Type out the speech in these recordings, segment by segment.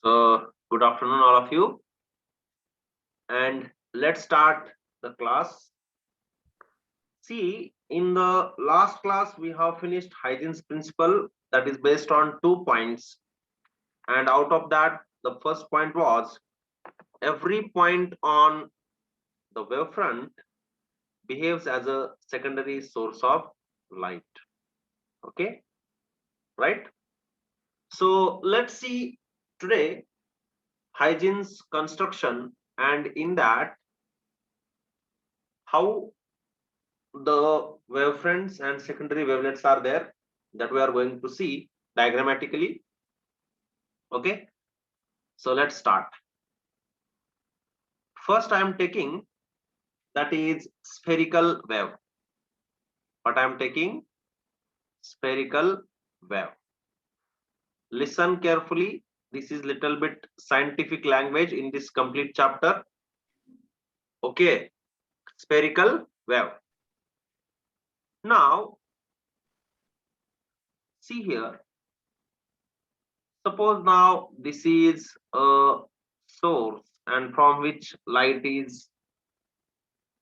So, good afternoon, all of you, and let's start the class. See, in the last class, we have finished hygiene's principle that is based on 2 points, and out of that, the first point was every point on the wavefront behaves as a secondary source of light. Okay, right? So, let's see today hygiene's construction, and in that, how the wavefronts and secondary wavelets are there that we are going to see diagrammatically. Okay, so let's start. First, I am taking that is spherical wave. But I am taking spherical wave. Listen carefully. This is little bit scientific language in this complete chapter. Okay, spherical wave. Now, see here. Suppose now this is a source and from which light is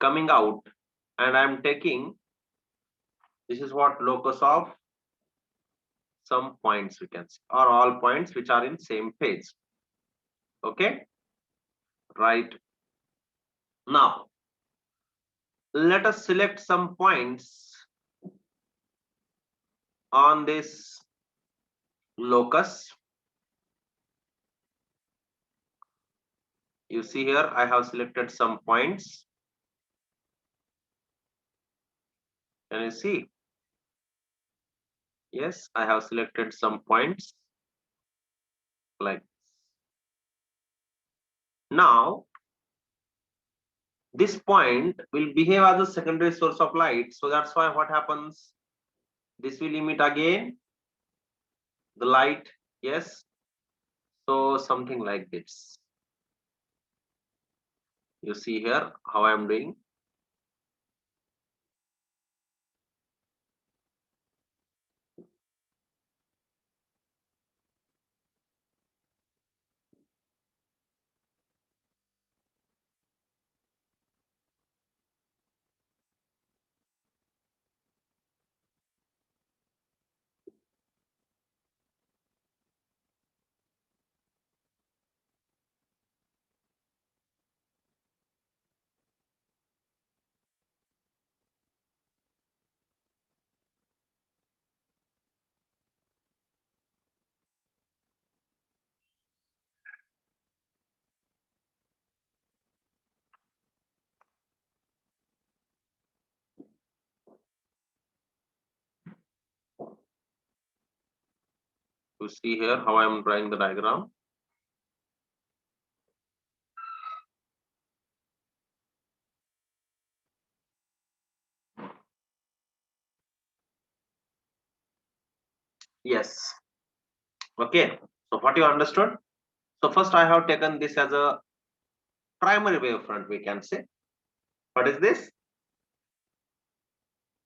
coming out, and I'm taking, this is what locus of some points we can see, or all points which are in same phase. Okay, right. Now let us select some points on this locus. You see here I have selected some points. Can you see? Yes, I have selected some points like this. Now this point will behave as a secondary source of light, so that's why what happens, this will emit again the light. Yes, so something like this. You see here how I am doing. You see here how I am drawing the diagram. Yes. Okay. So what you understood? So first I have taken this as a primary wavefront, we can say. What is this?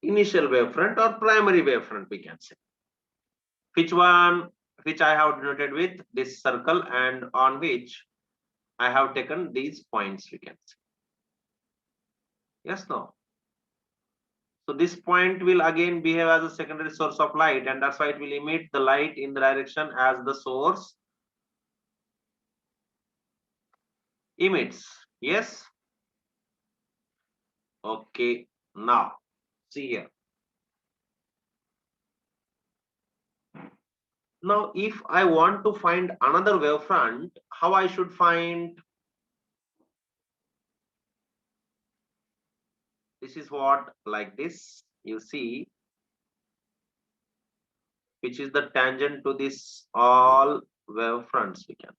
Initial wavefront or primary wavefront, we can say. Which one? Which I have denoted with this circle, and on which I have taken these points, we can say. Yes, no. So this point will again behave as a secondary source of light, and that's why it will emit the light in the direction as the source emits. Yes. Okay. Now see here. Now if I want to find another wavefront, how I should find? This is what, like this, you see, which is the tangent to this all wavefronts, we can.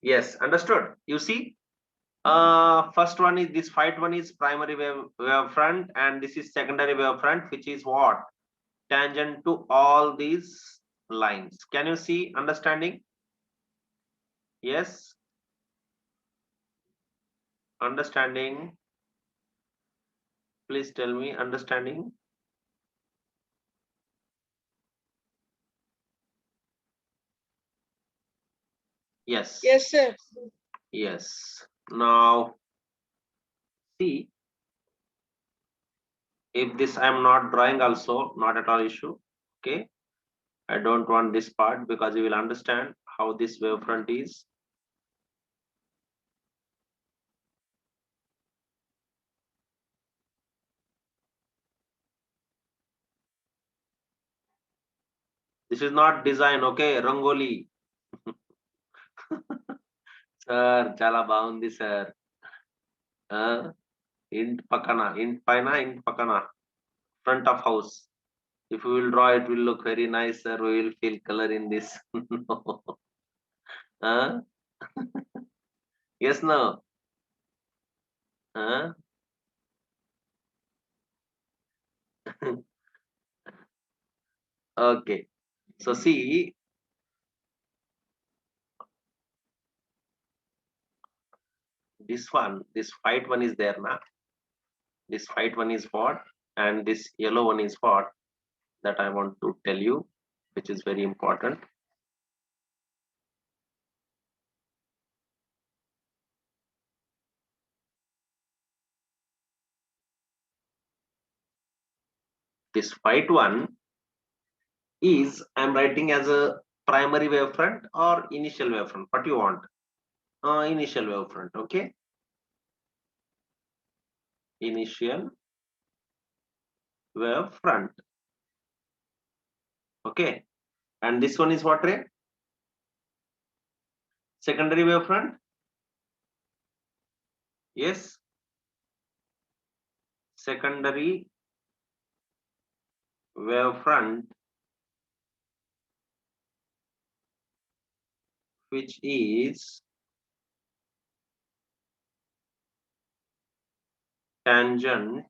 Yes, understood. You see, first one is this white one is primary wavefront, and this is secondary wavefront, which is what? Tangent to all these lines. Can you see? Understanding? Yes, understanding. Please tell me, understanding? Yes. Yes, sir. Yes. Now, see, if this I'm not drawing also, not at all issue. Okay. I don't want this part because you will understand how this wavefront is. This is not design, okay? Rangoli. Sir, chala baundi sir. Int pakana, int paina, int pakana. Front of house. If we will draw, it will look very nice, sir. We will feel color in this. No. Huh? Yes, no. Huh? Okay. So see, this white one is there now. This white one is what? And this yellow one is what? That I want to tell you, which is very important. This white one is I'm writing as a primary wavefront or initial wavefront. What you want? Initial wavefront. Okay. Initial wavefront. Okay. And this one is what, Ray? Secondary wavefront. Yes. Secondary wavefront, which is tangent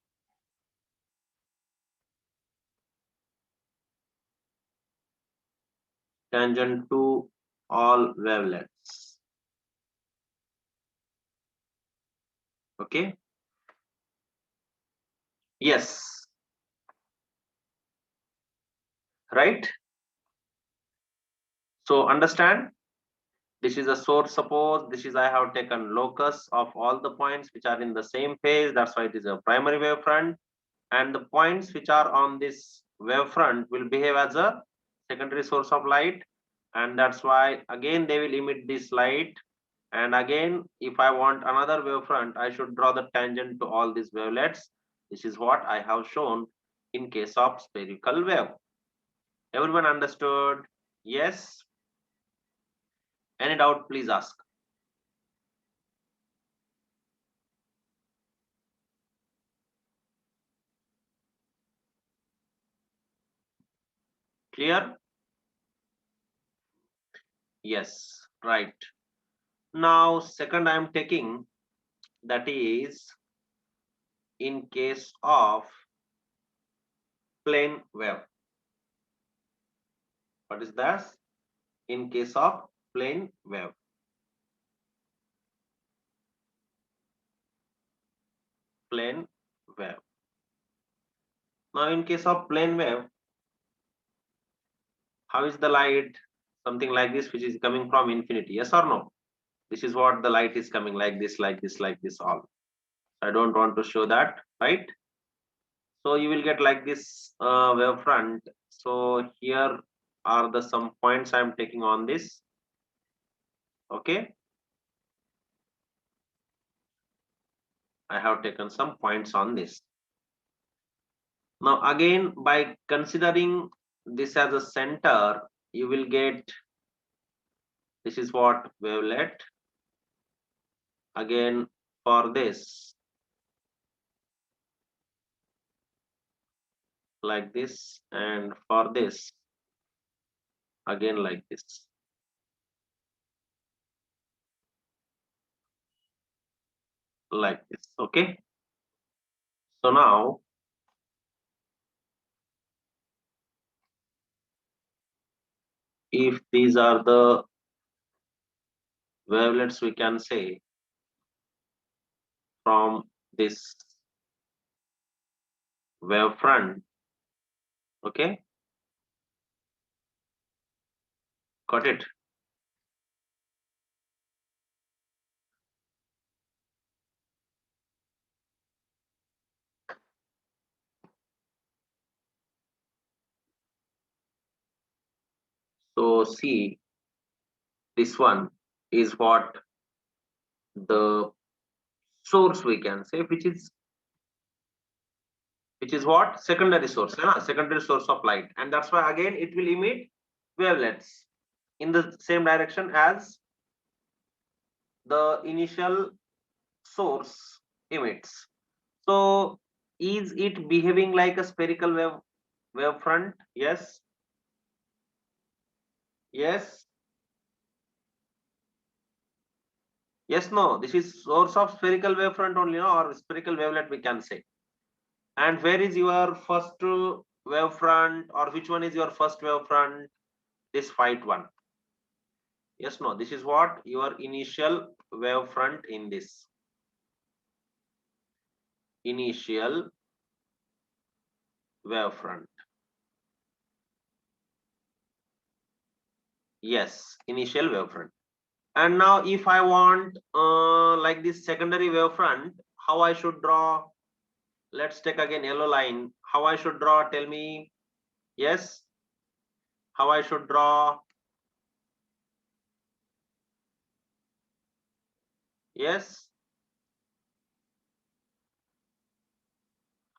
to all wavelets. Okay. Yes. Right. So understand, this is a source. Suppose this is I have taken locus of all the points which are in the same phase. That's why it is a primary wavefront. And the points which are on this wavefront will behave as a secondary source of light. And that's why again they will emit this light. And again, if I want another wavefront, I should draw the tangent to all these wavelets. This is what I have shown in case of spherical wave. Everyone understood? Yes? Any doubt, please ask. Clear? Yes, right. Now, second I am taking, that is in case of plane wave. What is that? In case of plane wave. Plane wave. Now, in case of plane wave, how is the light? Something like this, which is coming from infinity. Yes or no? This is what the light is coming like this, like this, like this, all. I don't want to show that, right? So you will get like this wavefront. So here are the some points I'm taking on this. Okay. I have taken some points on this. Now again, by considering this as a center, you will get, this is what wavelet. Again, for this, like this, and for this, again like this. like this. Okay. So now if these are the wavelets, we can say from this wavefront. Okay, got it. So see, this one is what the source, we can say, which is what secondary source, secondary source of light, and that's why again it will emit wavelets in the same direction as the initial source emits. So is it behaving like a spherical wavefront? Yes. Yes. Yes, no. This is source of spherical wavefront only, no, or spherical wavelet, we can say. And where is your first wavefront, or which one is your first wavefront? This white one. Yes, no. This is what your initial wavefront in this. Initial wavefront. Yes, initial wavefront. And now if I want like this secondary wavefront, how I should draw? Let's take again yellow line. How I should draw? Tell me. Yes. How I should draw? Yes.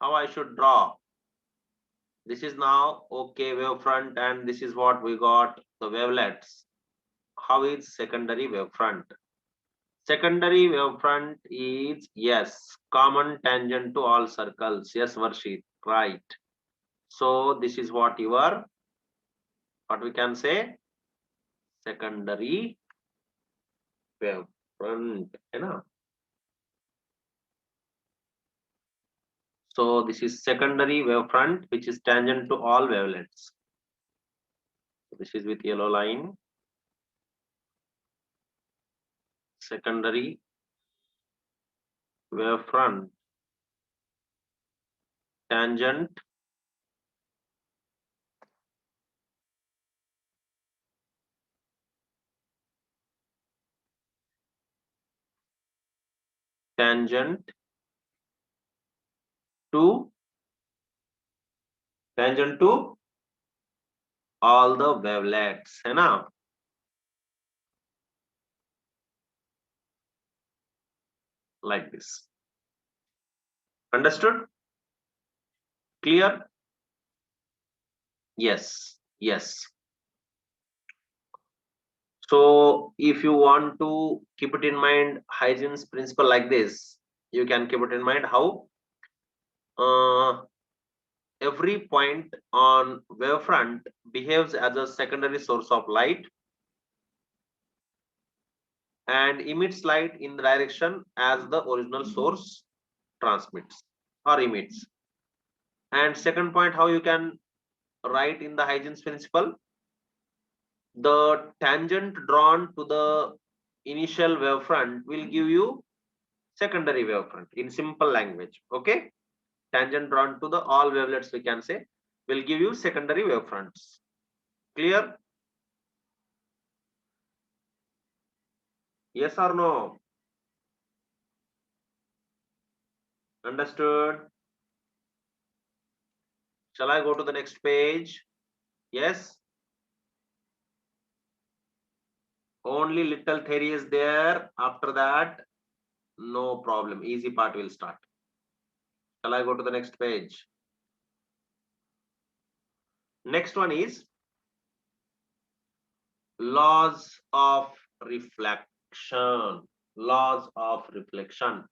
How I should draw? This is now okay wavefront, and this is what we got, the wavelets. How is secondary wavefront? Secondary wavefront is, yes, common tangent to all circles. Yes, Varshit, right. So this is what what we can say, secondary wavefront. So this is secondary wavefront, which is tangent to all wavelets. So this is with yellow line. Secondary wavefront tangent tangent to all the wavelets, है ना? Like this. Understood? Clear? Yes. Yes. So if you want to keep it in mind, Huygens principle like this, you can keep it in mind how every point on wavefront behaves as a secondary source of light and emits light in the direction as the original source transmits or emits. And second point, how you can write in the Huygens principle, the tangent drawn to the initial wavefront will give you secondary wavefront in simple language. Okay, tangent drawn to the all wavelets, we can say, will give you secondary wavefronts. Clear? Yes or no? Understood? Shall I go to the next page? Yes. Only little theory is there. After that, no problem. Easy part will start. Shall I go to the next page? Next one is laws of reflection. Laws of reflection.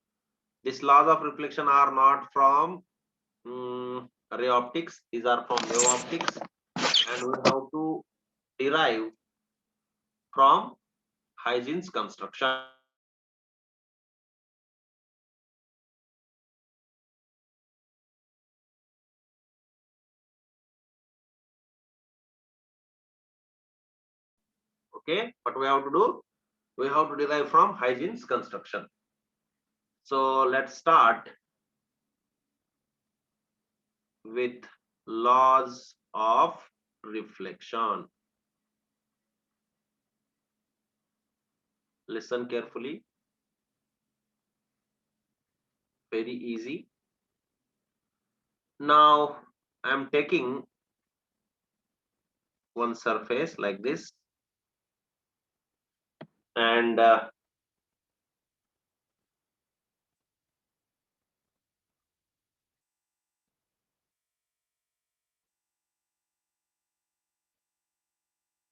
These laws of reflection are not from ray optics. These are from wave optics, and we have to derive from Huygens construction. Okay, what we have to do? We have to derive from Huygens construction. So let's start with laws of reflection. Listen carefully. Very easy. Now I'm taking one surface like this, and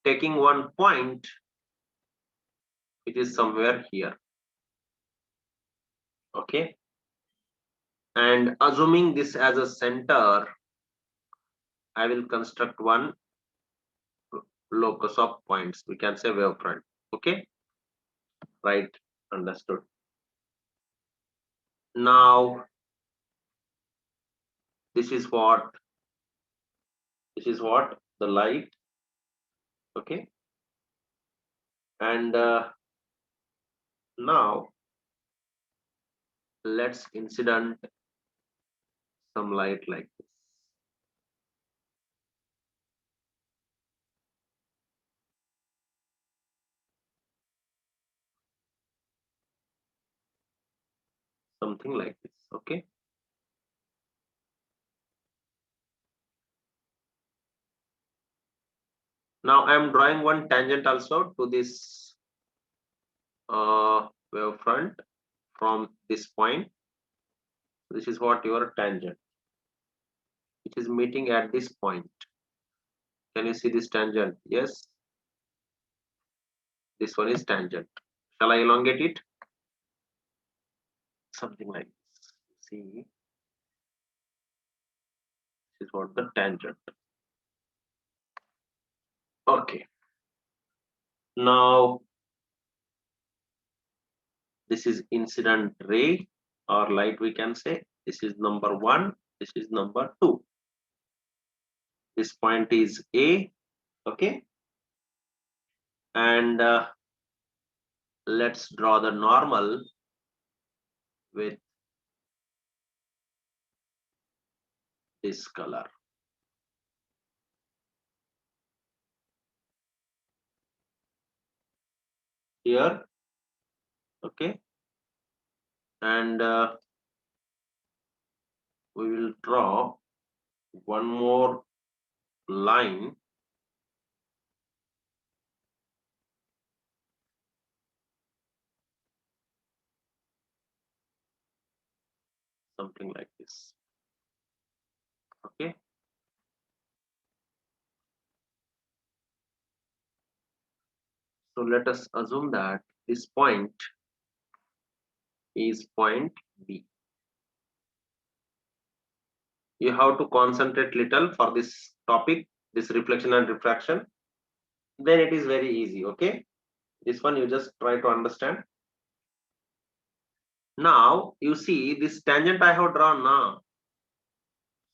taking one point, it is somewhere here. Okay, and assuming this as a center, I will construct one locus of points. We can say wavefront. Okay, right, understood. Now this is what the light. Okay, and now let's incident some light like this. Something like this. Okay, now I am drawing one tangent also to this wavefront from this point. This is what your tangent, which is meeting at this point. Can you see this tangent? Yes, this one is tangent. Shall I elongate it? Something like this. See, this is what the tangent. Okay, now this is incident ray or light, we can say. This is number 1, this is number 2. This point is A. Okay, and let's draw the normal with this color. Here. Okay, and we will draw one more line something like this. Okay, so let us assume that this point is point B. You have to concentrate little for this topic, this reflection and refraction. Then it is very easy. Okay, this one you just try to understand. Now you see this tangent I have drawn now.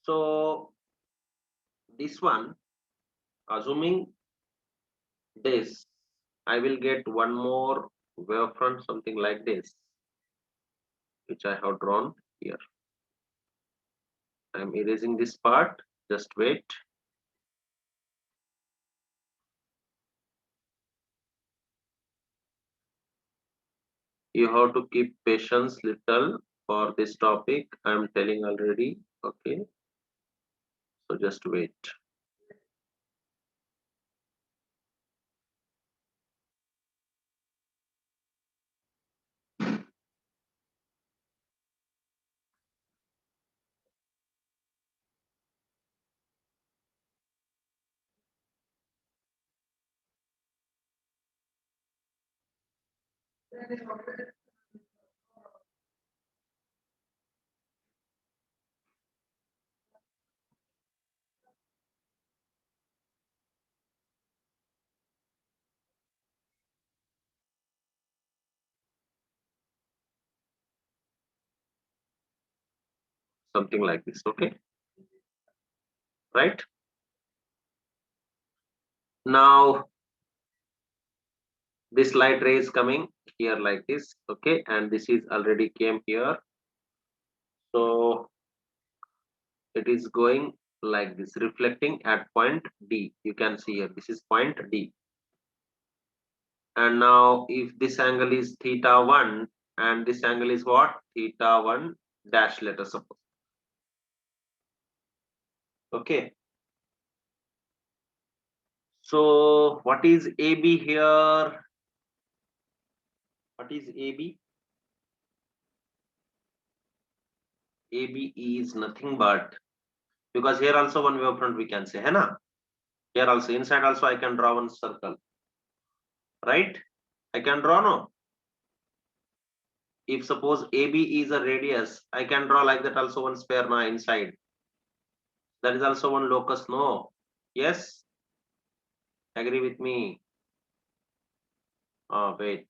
So this one, assuming this, I will get one more wavefront something like this, which I have drawn here. I am erasing this part. Just wait. You have to keep patience little for this topic. I am telling already. Okay, so just wait. Something like this. Okay, right. Now This light ray is coming here like this, okay, and this is already came here, so it is going like this, reflecting at point D. You can see here, this is point D. And now if this angle is theta1 and this angle is what, theta1 dash, let us suppose, okay. So what is AB here? What is AB? AB is nothing but, because here also one wavefront we can say, hai na? Here also, inside also I can draw one circle, right? I can draw, no? If suppose AB is a radius, I can draw like that also one sphere na inside. That is also one locus, no? Yes? Agree with me? Oh, wait.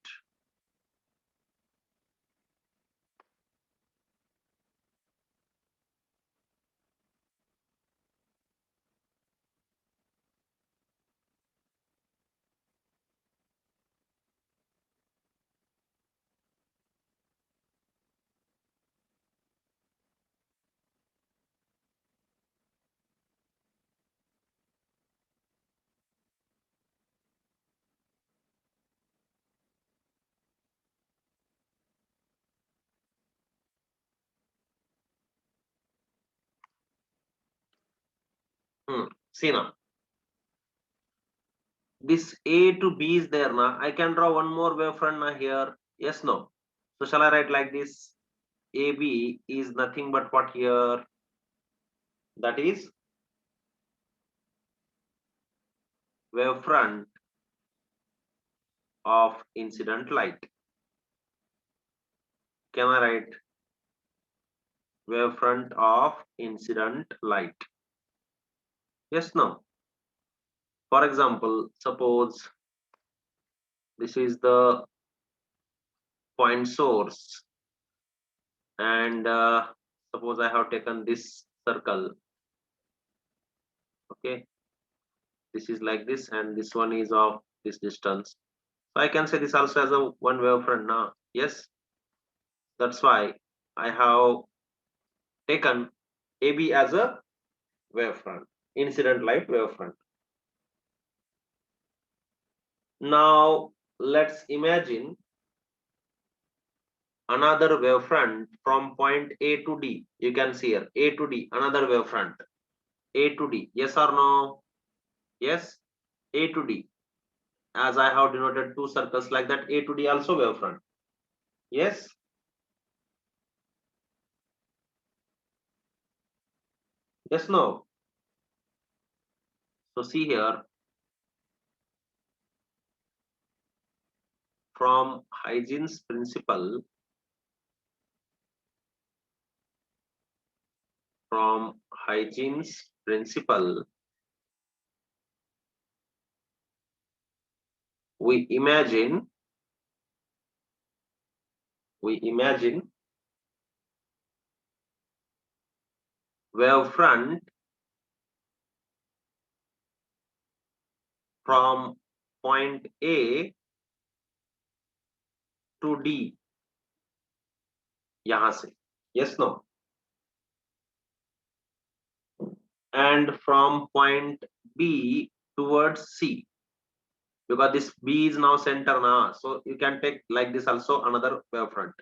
See now. This A to B is there now. I can draw one more wavefront now here. Yes, no. So shall I write like this? AB is nothing but what here? That is wavefront of incident light. Can I write wavefront of incident light? Yes, no. For example, suppose this is the point source, and suppose I have taken this circle, okay, this is like this, and this one is of this distance, so I can say this also as a one wavefront now. Yes, that's why I have taken AB as a wavefront, incident light wavefront. Now let's imagine another wavefront from point A to D. You can see here A to D, another wavefront. A to D, yes or no? Yes, A to D. As I have denoted two circles like that, A to D also wavefront. Yes. Yes, no. So see here, from Huygens principle, from Huygens principle, we imagine wavefront from point A to D, यहाँ से. Yes, no. And from point B towards C, because this B is now center now, so you can take like this also another wavefront.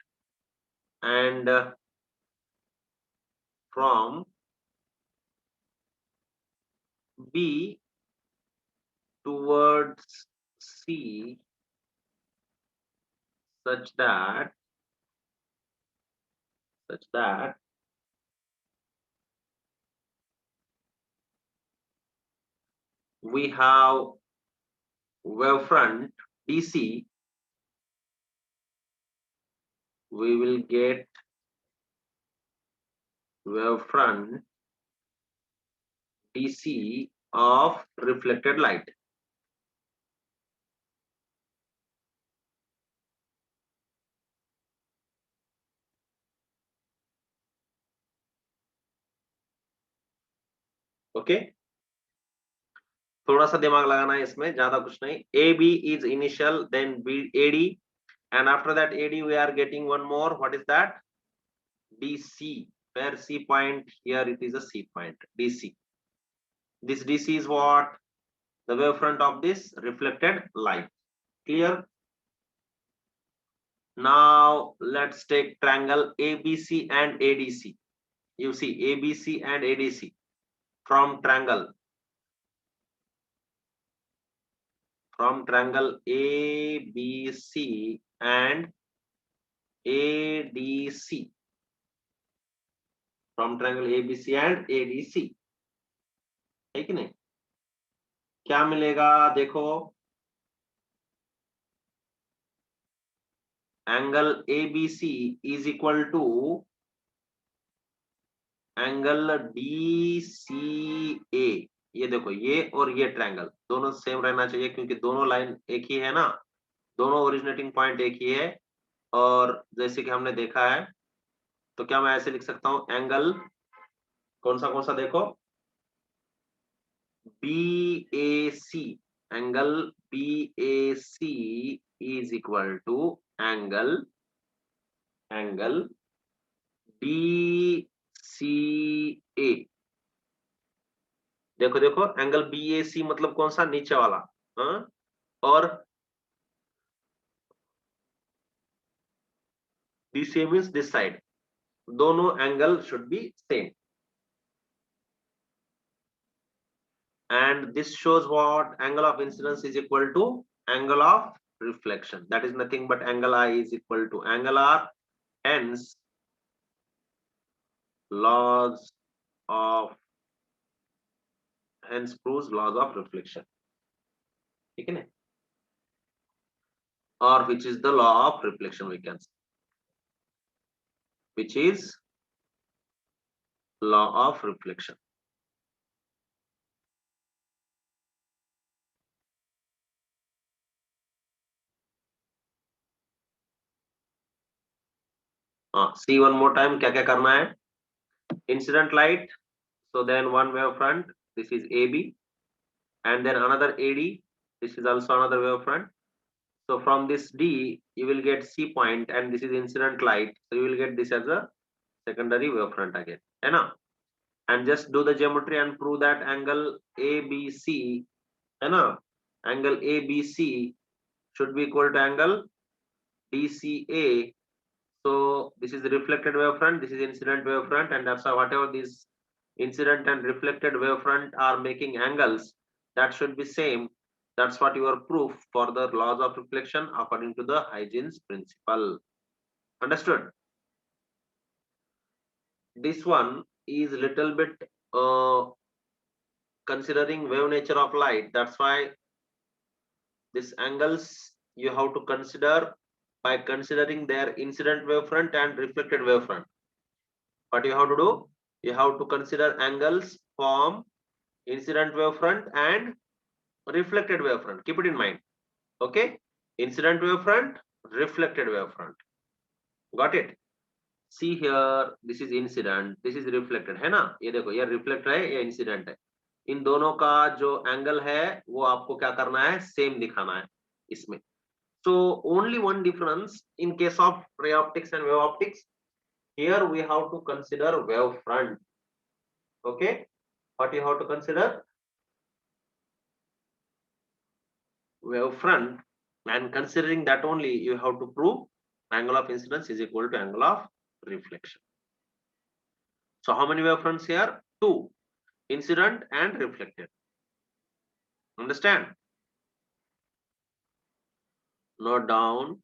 And from B towards C, such that we have wavefront DC, we will get wavefront DC of reflected light. Okay. थोड़ा सा दिमाग लगाना है इसमें, ज्यादा कुछ नहीं. AB is initial, then AD, and after that AD we are getting one more. What is that? DC. Where C point? Here it is a C point. DC. This DC is what? The wavefront of this reflected light. Clear? Now let's take triangle ABC and ADC. You see ABC and ADC from triangle ABC and ADC. From triangle ABC and ADC. है कि नहीं? क्या मिलेगा? देखो, angle ABC is equal to angle DCA. ये देखो, ये और ये ट्रायंगल दोनों सेम रहना चाहिए, क्योंकि दोनों लाइन एक ही है ना, दोनों ओरिजिनेटिंग पॉइंट एक ही है. और जैसे कि हमने देखा है, तो क्या मैं ऐसे लिख सकता हूं, एंगल कौन सा देखो, BAC. Angle BAC is equal to angle DCA. देखो देखो, एंगल BAC मतलब कौन सा, नीचे वाला. हाँ? और DCA means this side. दोनों angle should be same. And this shows what? Angle of incidence is equal to angle of reflection. That is nothing but angle I is equal to angle R. Hence, proves laws of reflection. ठीक है ना? Or which is the law of reflection, we can say. Which is law of reflection. See one more time, क्या क्या करना है? Incident light. So then one wavefront. This is AB, and then another AD. This is also another wavefront. So from this D, you will get C point, and this is incident light. So you will get this as a secondary wavefront again. है ना? And just do the geometry and prove that angle ABC, है ना? Angle ABC should be equal to angle DCA. So this is the reflected wavefront, this is incident wavefront, and that's why whatever these incident and reflected wavefront are making angles, that should be same. That's what your proof for the laws of reflection according to the Huygens principle. Understood? This one is little bit considering wave nature of light. That's why these angles you have to consider by considering their incident wavefront and reflected wavefront. What you have to do? You have to consider angles from incident wavefront and reflected wavefront. Keep it in mind. Okay? Incident wavefront, reflected wavefront. Got it? See here, this is incident, this is reflected, है ना? ये देखो, ये reflected है, ये incident है. इन दोनों का जो एंगल है वो आपको क्या करना है, सेम दिखाना है इसमें. So only one difference in case of ray optics and wave optics. Here we have to consider wave front. Okay, what you have to consider? Wave front, and considering that only you have to prove angle of incidence is equal to angle of reflection. So how many wave fronts here? Two, incident and reflected. Understand? Note down.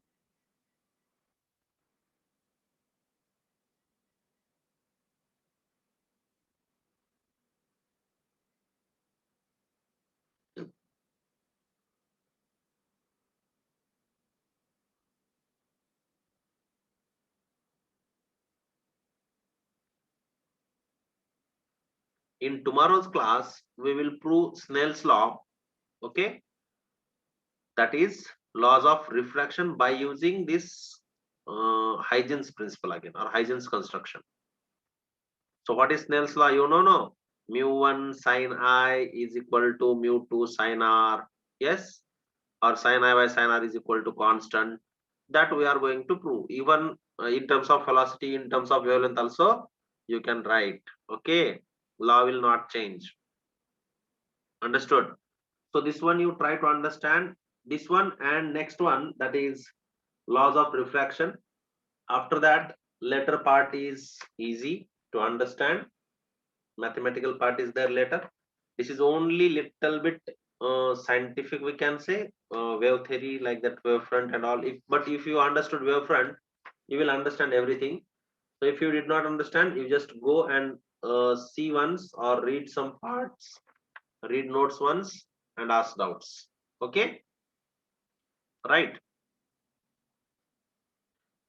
In tomorrow's class, we will prove Snell's law. Okay, that is laws of refraction by using this Huygens principle again, or Huygens construction. So what is Snell's law? You know, no? mu1 sin I is equal to mu2 sin R. Yes, or sin I by sin R is equal to constant. That we are going to prove. Even in terms of velocity, in terms of wavelength also, you can write. Okay, law will not change. Understood? So this one you try to understand. This one and next one, that is laws of refraction. After that, later part is easy to understand. Mathematical part is there later. This is only little bit scientific, we can say, wave theory, like that wave front and all. But if you understood wave front, you will understand everything. So if you did not understand, you just go and see once or read some parts, read notes once and ask doubts. Okay, right?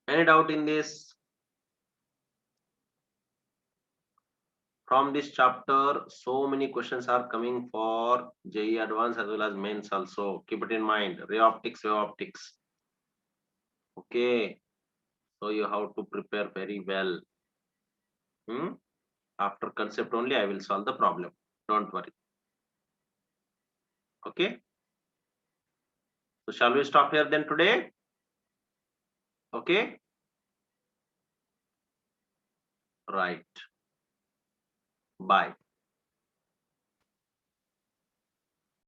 Any doubt in this? From this chapter, so many questions are coming for JEE Advanced as well as mains also. Keep it in mind. Ray optics, wave optics. Okay, so you have to prepare very well. After concept only, I will solve the problem. Don't worry. Okay. So shall we stop here then today? Okay. Right. Bye.